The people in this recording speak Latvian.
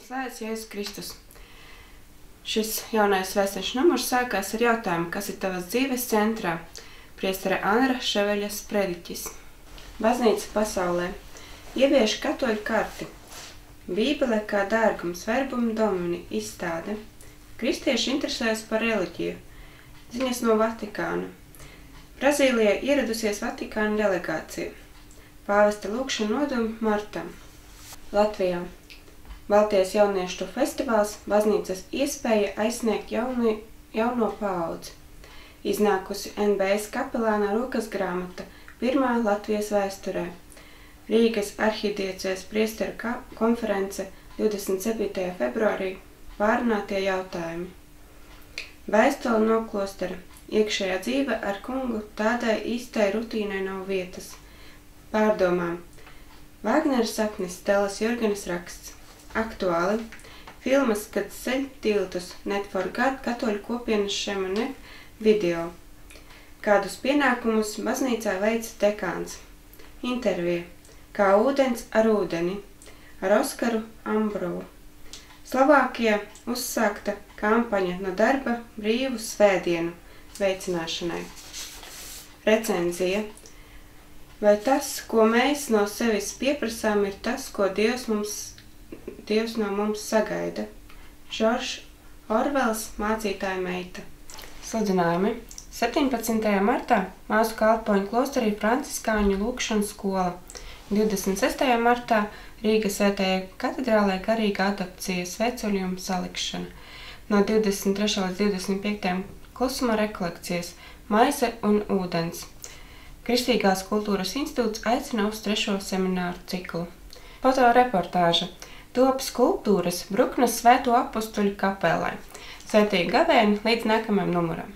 Slavēts Jēzus Kristus. Šis jaunais vēstneša numurs sākās ar jautājumu, kas ir tavas dzīves centrā. Priestera Anra Ševeļas prediķis. Baznīca pasaulē. Ievieš katoļu karti. Bībele kā dārgums, verbum domini izstāde. Kristieši interesējas par reliģiju. Ziņas no Vatikāna. Brazīlijā ieradusies Vatikāna delegācija. Pāvesta lūgšana nodomi martam. Latvijā. Baltijas jauniešu festivāls baznīcas iespēja aizsniegt jauno paudzi. Iznākusi NBS kapelāna rokas grāmata pirmā Latvijas vēsturē. Rīgas arhidiecēs priesteru konference 27. februārī pārunātie jautājumi. Vēstule no klostera. Iekšējā dzīve ar kungu tādai īstai rutīnai nav vietas. Pārdomām. Vāgnera sapnis, Stelas Jorgenes raksts. Aktuāli. Filmas, kad ceļ tiltus, Net for God katoļu kopienas Šemane video. Kādus pienākumus baznīcā veic dekāns. Intervija. Kā ūdens ar ūdeni. Ar Oskaru Ambrovu. Slovākijā uzsākta kampaņa no darba brīvu svētdienu veicināšanai. Recenzija. Vai tas, ko mēs no sevis pieprasām, ir tas, ko Dievs no mums sagaida? Žoržs Orvels, mācītāja meita. Sludinājumi. 17. martā māsu kalpoņu klosterī Franciskāņu lūgšanas skola. 26. martā Rīgas Svētajai katedrālē garīga adopcija sveceļuma salikšana. No 23. līdz 25. klusuma rekolekcijas Maize un ūdens. Kristīgās kultūras institūts aicina uz 3. semināru ciklu. Fotoreportāža. Top skulptūras Bruknes Svēto apustuļu kapelē. Svētīgi gavēni līdz nākamajam numuram.